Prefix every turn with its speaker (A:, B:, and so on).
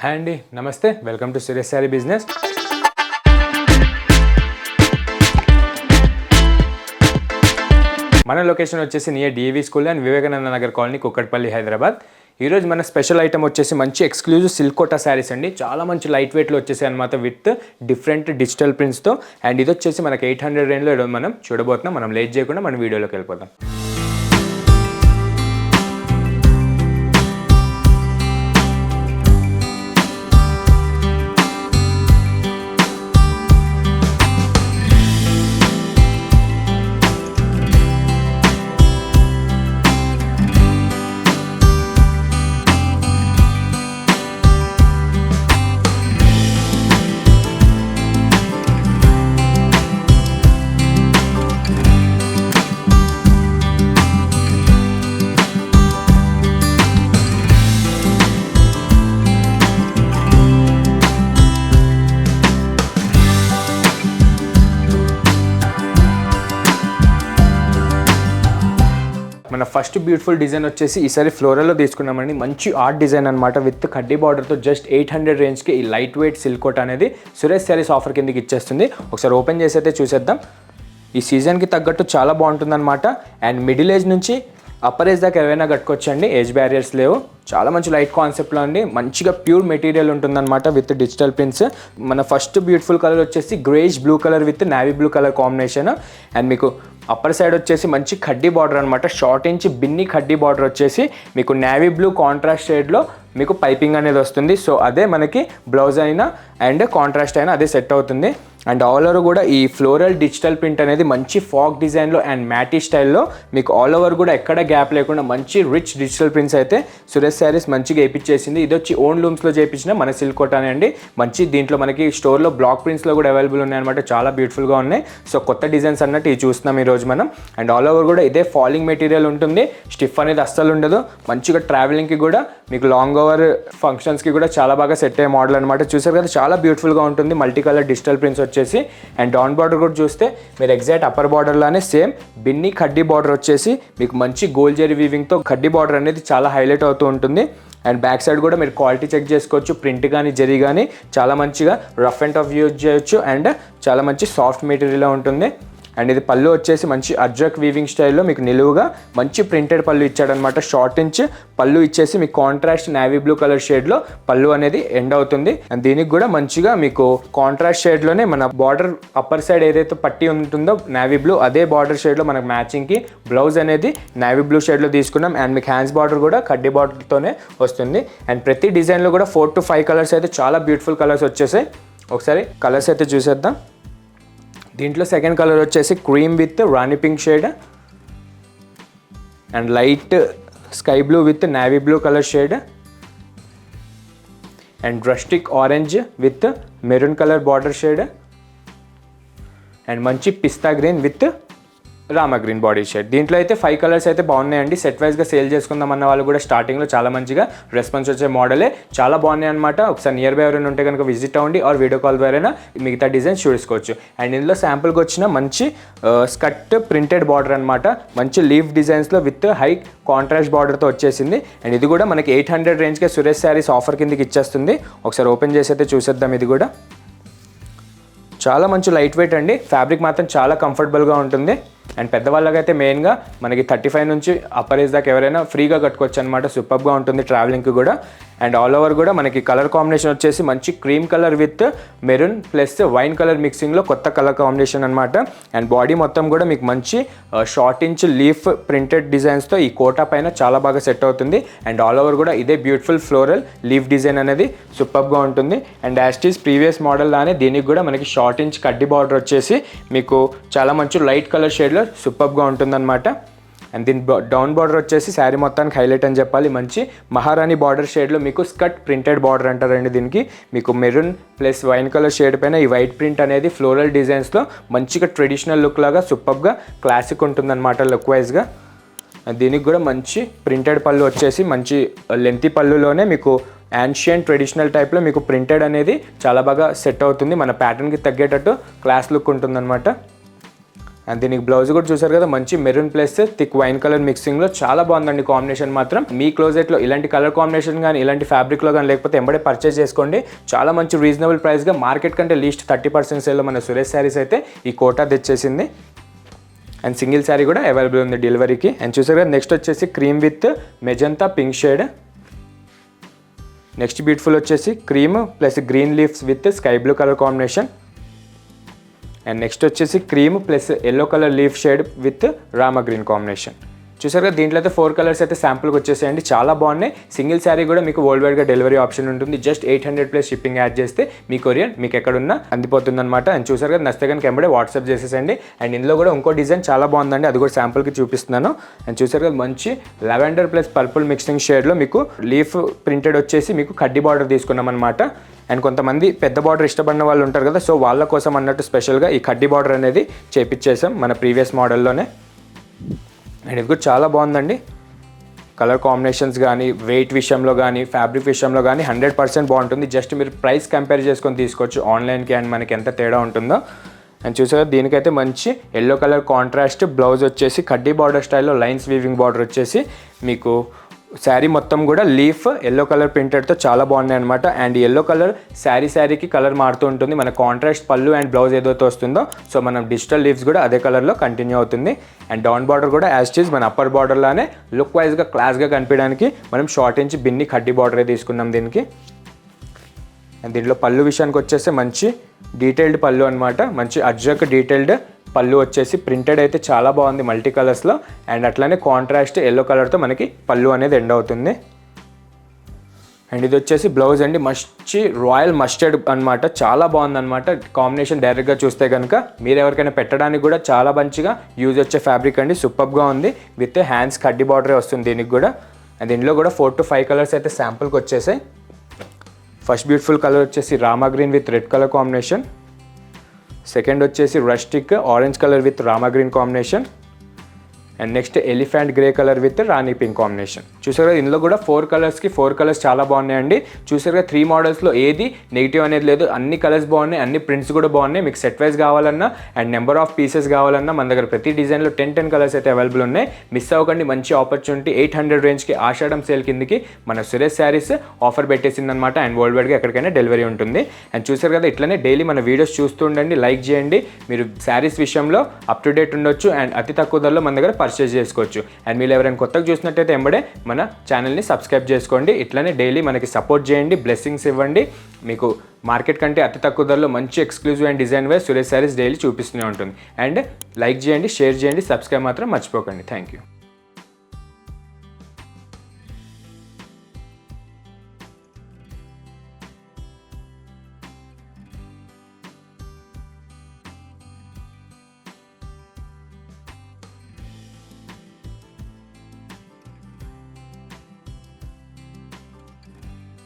A: Hi అండి, నమస్తే. Welcome to Suresh sari business. మన లొకేషన్ వచ్చేసి near DAV school and Vivekananda Nagar colony, Kukatpally, Hyderabad. ఈరోజు మన స్పెషల్ ఐటమ్ వచ్చేసి మంచి ఎక్స్క్లూజివ్ సిల్క్ కోటా శారీస్ అండి. చాలా మంచి లైట్ వెయిట్లో వచ్చేసి అనమాట, విత్ డిఫరెంట్ డిజిటల్ ప్రింట్స్తో. అండ్ ఇది వచ్చేసి మనకి 800 రేంజ్లో మనం చూడబోతున్నాం. మనం లేట్ చేయకుండా మన వీడియోలోకి వెళ్ళిపోతాం. మన ఫస్ట్ బ్యూటిఫుల్ డిజైన్ వచ్చేసి ఈసారి ఫ్లోరల్లో తీసుకున్నామండి. మంచి ఆర్ట్ డిజైన్ అనమాట, విత్ కడ్డీ బార్డర్తో జస్ట్ 800 రేంజ్కి ఈ లైట్ వెయిట్ సిల్క్ కోట్ అనేది సురేష్ శారీస్ ఆఫర్ కిందకి ఇచ్చేస్తుంది. ఒకసారి ఓపెన్ చేసి అయితే చూసేద్దాం. ఈ సీజన్కి తగ్గట్టు చాలా బాగుంటుందన్నమాట. అండ్ మిడిల్ ఏజ్ నుంచి అప్పర్ ఏజ్ దాకా ఎవరైనా కట్టుకోవచ్చండి, ఏజ్ బ్యారియర్స్ లేవు. చాలా మంచి లైట్ కాన్సెప్ట్లో అండి, మంచిగా ప్యూర్ మెటీరియల్ ఉంటుందన్నమాట విత్ డిజిటల్ ప్రింట్స్. మన ఫస్ట్ బ్యూటిఫుల్ కలర్ వచ్చేసి greyish blue colour with navy blue colour combination. And మీకు అప్పర్ సైడ్ వచ్చేసి మంచి ఖడ్డీ బార్డర్ అనమాట, short inch Binny khaddi border వచ్చేసి మీకు నావీ బ్లూ కాంట్రాస్ట్ షేడ్లో మీకు పైపింగ్ అనేది వస్తుంది. సో అదే మనకి బ్లౌజ్ అయినా అండ్ కాంట్రాస్ట్ అయినా అదే సెట్ అవుతుంది. అండ్ ఆల్ ఓవర్ కూడా ఈ ఫ్లోరల్ డిజిటల్ ప్రింట్ అనేది మంచి ఫాగ్ డిజైన్లో అండ్ మ్యాటీ స్టైల్లో మీకు ఆల్ ఓవర్ కూడా ఎక్కడ గ్యాప్ లేకుండా మంచి రిచ్ డిజిటల్ ప్రింట్స్ అయితే సురేష్ శారీస్ మంచిగా వేయించేసింది. ఇది వచ్చి ఓన్ లూమ్స్లో చేయించిన మన సిల్క్ కోటానే అండి. మంచి దీంట్లో మనకి స్టోర్లో బ్లాక్ ప్రింట్స్లో కూడా అవైలబుల్ ఉన్నాయన్నమాట, చాలా బ్యూటిఫుల్గా ఉన్నాయి. సో కొత్త డిజైన్స్ అన్నట్టు ఇవి చూస్తున్నాం ఈరోజు మనం. అండ్ ఆల్ ఓవర్ కూడా ఇదే ఫాలింగ్ మెటీరియల్ ఉంటుంది, స్టిఫ్ అనేది అస్సలు ఉండదు. మంచిగా ట్రావెలింగ్కి కూడా మీకు లాంగ్ ఓవర్ ఫంక్షన్స్కి కూడా చాలా బాగా సెట్ అయ్యే మోడల్ అనమాట. చూసారు కదా, చాలా బ్యూటిఫుల్గా ఉంటుంది. మల్టీ కలర్ డిజిటల్ ప్రింట్స్ వచ్చేసి. అండ్ డౌన్ బార్డర్ కూడా చూస్తే మీరు ఎగ్జాక్ట్ అప్పర్ బార్డర్ లానే సేమ్ బిన్ని ఖడ్డీ బార్డర్ వచ్చేసి మీకు మంచి గోల్డ్ జరీ వీవింగ్తో ఖడ్డీ బార్డర్ అనేది చాలా హైలైట్ అవుతూ ఉంటుంది. అండ్ బ్యాక్ సైడ్ కూడా మీరు క్వాలిటీ చెక్ చేసుకోవచ్చు, ప్రింట్ కానీ జరీ కానీ చాలా మంచిగా రఫ్ అండ్ టఫ్ యూజ్ చేయొచ్చు. అండ్ చాలా మంచి సాఫ్ట్ మెటీరియల్ ఉంటుంది. అండ్ ఇది పళ్ళు వచ్చేసి మంచి అజ్రక్ వీవింగ్ స్టైల్లో మీకు నిలువుగా మంచి ప్రింటెడ్ పళ్ళు ఇచ్చాడనమాట. షార్ట్ ఇంచ్ పళ్ళు ఇచ్చేసి మీకు కాంట్రాస్ట్ నావీ బ్లూ కలర్ షేడ్లో పళ్ళు అనేది ఎండ్ అవుతుంది. అండ్ దీనికి కూడా మంచిగా మీకు కాంట్రాస్ట్ షేడ్లోనే మన బార్డర్ అప్పర్ సైడ్ ఏదైతే పట్టి ఉంటుందో నావీ బ్లూ, అదే బార్డర్ షేడ్లో మనకు మ్యాచింగ్కి బ్లౌజ్ అనేది నావీ బ్లూ షేడ్లో తీసుకున్నాం. అండ్ మీకు హ్యాండ్స్ బార్డర్ కూడా కడ్డీ బార్డర్తోనే వస్తుంది. అండ్ ప్రతి డిజైన్లో కూడా 4 to 5 కలర్స్ అయితే చాలా బ్యూటిఫుల్ కలర్స్ వచ్చేసాయి. ఒకసారి కలర్స్ అయితే చూసేద్దాం. దీంట్లో సెకండ్ కలర్ వచ్చేసి cream with rani pink shade and light sky blue with navy blue colour shade and rustic orange with maroon colour border shade and మంచి pista green with Rama green body shade. దీంట్లో అయితే 5 colours అయితే బాగున్నాయండి. Set వైజ్గా sale చేసుకుందాం అన్న వాళ్ళు కూడా స్టార్టింగ్లో చాలా మంచిగా రెస్పాన్స్ వచ్చే మోడలే, చాలా బాగున్నాయి అనమాట. ఒకసారి నియర్ బై ఎవరైనా ఉంటే కనుక విజిట్ అవ్వండి, ఆర్ వీడియో కాల్ ద్వారా మిగతా డిజైన్స్ చూసుకోవచ్చు. అండ్ ఇందులో శాంపుల్కి వచ్చిన మంచి స్కర్ట్ ప్రింటెడ్ బార్డర్ అనమాట, మంచి లీఫ్ డిజైన్స్లో విత్ హై కాంట్రాస్ట్ బార్డర్తో వచ్చేసింది. అండ్ ఇది కూడా మనకి 800 రేంజ్కే సురేష్ శారీస్ ఆఫర్ కిందకి ఇచ్చేస్తుంది. ఒకసారి ఓపెన్ చేసి అయితే చూసేద్దాం. ఇది కూడా చాలా మంచి లైట్ వెయిట్ అండి, ఫ్యాబ్రిక్ మాత్రం చాలా కంఫర్టబుల్గా ఉంటుంది. అండ్ పెద్దవాళ్ళకైతే మెయిన్గా మనకి 35 నుంచి అప్పర్ ఏజ్ దాకా ఎవరైనా ఫ్రీగా కట్టుకోవచ్చు అనమాట. సూపర్గా ఉంటుంది ట్రావెలింగ్కి కూడా. అండ్ ఆల్ ఓవర్ కూడా మనకి కలర్ కాంబినేషన్ వచ్చేసి మంచి cream colour with maroon plus wine colour మిక్సింగ్లో కొత్త కలర్ కాంబినేషన్ అనమాట. అండ్ బాడీ మొత్తం కూడా మీకు మంచి షార్ట్ ఇంచ్ లీఫ్ ప్రింటెడ్ డిజైన్స్తో ఈ కోటా పైన చాలా బాగా సెట్ అవుతుంది. అండ్ ఆల్ ఓవర్ కూడా ఇదే బ్యూటిఫుల్ ఫ్లోరల్ లీఫ్ డిజైన్ అనేది సూపర్గా ఉంటుంది. అండ్ యాస్టీస్ ప్రీవియస్ మోడల్ లానే దీనికి కూడా మనకి షార్ట్ ఇంచ్ కడ్డీ బార్డర్ వచ్చేసి మీకు చాలా మంచి లైట్ కలర్ షేడ్లో సూపర్గా ఉంటుందన్నమాట. అండ్ దీని డౌన్ బార్డర్ వచ్చేసి శారీ మొత్తానికి హైలైట్ అని చెప్పాలి. మంచి మహారాణి బార్డర్ షేడ్లో మీకు స్కర్ట్ ప్రింటెడ్ బార్డర్ అంటారండి. దీనికి మీకు maroon plus wine colour shade పైన ఈ వైట్ ప్రింట్ అనేది ఫ్లోరల్ డిజైన్స్లో మంచిగా ట్రెడిషనల్ లుక్ లాగా సూపర్గా క్లాసిక్ ఉంటుందన్నమాట లుక్ వైజ్గా. దీనికి కూడా మంచి ప్రింటెడ్ పళ్ళు వచ్చేసి మంచి లెంతీ పళ్ళులోనే మీకు యాన్షియన్ ట్రెడిషనల్ టైప్లో మీకు ప్రింటెడ్ అనేది చాలా బాగా సెట్ అవుతుంది. మన ప్యాటర్న్కి తగ్గేటట్టు క్లాస్ లుక్ ఉంటుందన్నమాట. అండ్ దీనికి బ్లౌజ్ కూడా చూసారు కదా, మంచి maroon plus thick wine colour మిక్సింగ్లో చాలా బాగుందండి కాంబినేషన్ మాత్రం. మీ క్లోజెట్లో ఇలాంటి కలర్ కాంబినేషన్ కానీ ఇలాంటి ఫ్యాబ్రిక్లో కానీ లేకపోతే ఎంబడే పర్చేస్ చేసుకోండి. చాలా మంచి రీజనబుల్ ప్రైస్గా మార్కెట్ కంటే లీస్ట్ 30% సేల్లో మన సురేష్ శారీస్ అయితే ఈ కోటా తెచ్చేసింది. అండ్ సింగిల్ శారీ కూడా అవైలబుల్ ఉంది డెలివరీకి. అండ్ చూసారు కదా, నెక్స్ట్ వచ్చేసి cream with magenta pink shade. Next beautiful వచ్చేసి cream plus green leaves with sky blue colour combination. And next వచ్చేసి cream plus yellow colour leaf shade with Rama green combination. చూసారు కదా, దీంట్లో అయితే 4 కలర్స్ అయితే శాంపుల్కి వచ్చేసాయండి, చాలా బాగున్నాయి. సింగిల్ శారీ కూడా మీకు వరల్డ్ వైడ్గా డెలివరీ ఆప్షన్ ఉంటుంది. జస్ట్ 800+ షిప్పింగ్ యాడ్ చేస్తే మీ కొరియర్ మీకు ఎక్కడున్నా అందిపోతుంది అనమాట. అండ్ చూసారు కదా, నచ్చితే కనుక ఎంబడే వాట్సాప్ చేసేసండి. అండ్ ఇందులో కూడా ఇంకో డిజైన్ చాలా బాగుందండి, అది కూడా శాంపుల్కి చూపిస్తున్నాను. అండ్ చూసారు కదా, మంచి లెవెండర్ ప్లస్ పర్పుల్ మిక్సింగ్ షేడ్లో మీకు లీఫ్ ప్రింటెడ్ వచ్చేసి మీకు కడ్డీ బార్డర్ తీసుకున్నాం అనమాట. అండ్ కొంతమంది పెద్ద బార్డర్ ఇష్టపడిన వాళ్ళు ఉంటారు కదా, సో వాళ్ళ కోసం అన్నట్టు స్పెషల్గా ఈ కడ్డీ బార్డర్ అనేది చేపించేసాం మన ప్రీవియస్ మోడల్లోనే. అండ్ ఇది కూడా చాలా బాగుందండి. కలర్ కాంబినేషన్స్ కానీ వెయిట్ విషయంలో కానీ ఫ్యాబ్రిక్ విషయంలో కానీ 100% బాగుంటుంది. జస్ట్ మీరు ప్రైస్ కంపేర్ చేసుకొని తీసుకోవచ్చు ఆన్లైన్కి అండ్ మనకి ఎంత తేడా ఉంటుందో. అండ్ చూసారా, దీనికైతే మంచి ఎల్లో కలర్ కాంట్రాస్ట్ బ్లౌజ్ వచ్చేసి కడ్డీ బార్డర్ స్టైల్లో లైన్స్ వీవింగ్ బార్డర్ వచ్చేసి మీకు శారీ మొత్తం కూడా లీఫ్ ఎల్లో కలర్ ప్రింటెడ్తో చాలా బాగున్నాయి అనమాట. అండ్ ఎల్లో కలర్ శారీకి కలర్ మారుతూ ఉంటుంది. మన కాంట్రాస్ట్ పళ్ళు అండ్ బ్లౌజ్ ఏదైతే వస్తుందో సో మనం డిజిటల్ లీవ్స్ కూడా అదే కలర్లో కంటిన్యూ అవుతుంది. అండ్ డౌన్ బార్డర్ కూడా యాజ్ ఇట్ ఈజ్ మన అప్పర్ బార్డర్లానే లుక్ వైజ్గా క్లాస్గా కనిపించడానికి మనం షార్ట్ ఇంచ్ బిన్ని కడ్డీ బార్డరే తీసుకున్నాం దీనికి. అండ్ దీంట్లో పళ్ళు విషయానికి వచ్చేసి మంచి డీటెయిల్డ్ పళ్ళు అనమాట, మంచి అజ్రక్ డీటెయిల్డ్ పళ్ళు వచ్చేసి ప్రింటెడ్ అయితే చాలా బాగుంది మల్టీ కలర్స్లో. అండ్ అట్లానే కాంట్రాస్ట్ ఎల్లో కలర్తో మనకి పళ్ళు అనేది ఎండ్ అవుతుంది. అండ్ ఇది వచ్చేసి బ్లౌజ్ అండి, మంచి రాయల్ మస్టర్డ్ అనమాట, చాలా బాగుంది అనమాట కాంబినేషన్. డైరెక్ట్గా చూస్తే కనుక మీరు ఎవరికైనా పెట్టడానికి కూడా చాలా మంచిగా యూజ్ వచ్చే ఫ్యాబ్రిక్ అండి, సూపర్గా ఉంది. విత్ హ్యాండ్స్ కడ్డీ బార్డరే వస్తుంది దీనికి కూడా. అండ్ దీనిలో కూడా 4 to 5 కలర్స్ అయితే శాంపుల్కి వచ్చేసాయి. ఫస్ట్ బ్యూటిఫుల్ కలర్ వచ్చేసి Rama green with red colour combination. Second వచ్చేసి rustic orange colour with Rama green combination. And next elephant grey colour with rani pink combination. చూసారు కదా, ఇందులో కూడా 4 కలర్స్కి 4 కలర్స్ చాలా బాగున్నాయండి. చూసారు కదా, 3 మోడల్స్లో ఏది నెగిటివ్ అనేది లేదు, అన్ని కలర్స్ బాగున్నాయి, అన్ని ప్రింట్స్ కూడా బాగున్నాయి. మీకు సెట్ వైజ్ కావాలన్నా అండ్ నెంబర్ ఆఫ్ పీసెస్ కావాలన్నా మన దగ్గర ప్రతి డిజైన్లో 10 కలర్స్ అయితే అవైలబుల్ ఉన్నాయి. మిస్ అవ్వకండి, మంచి ఆపర్చునిటీ. 800 రేంజ్కి ఆషాఢం సేల్ కిందకి మన సురేష్ శారీస్ ఆఫర్ పెట్టేసిందనమాట. అండ్ వరల్డ్ వైడ్గా ఎక్కడికైనా డెలివరీ ఉంటుంది. అండ్ చూసారు కదా, ఇట్లనే డైలీ మన వీడియోస్ చూస్తూ ఉండండి, లైక్ చేయండి. మీరు శారీస్ విషయంలో అప్ టు డేట్ ఉండొచ్చు అండ్ అతి తక్కువ ధరలో మన దగ్గర పర్చేస్ చేసుకోవచ్చు. అండ్ మీరు ఎవరైనా కొత్తగా చూసినట్టయితే ఎంబడే మన ఛానల్ని సబ్స్క్రైబ్ చేసుకోండి. ఇట్లానే డైలీ మనకి సపోర్ట్ చేయండి, బ్లెస్సింగ్స్ ఇవ్వండి. మీకు మార్కెట్ కంటే అతి తక్కువ ధరలో మంచి exclusive and design wise Suresh Sarees daily చూపిస్తూనే ఉంటుంది. అండ్ లైక్ చేయండి, షేర్ చేయండి, సబ్స్క్రైబ్ మాత్రం మర్చిపోకండి. Thank you.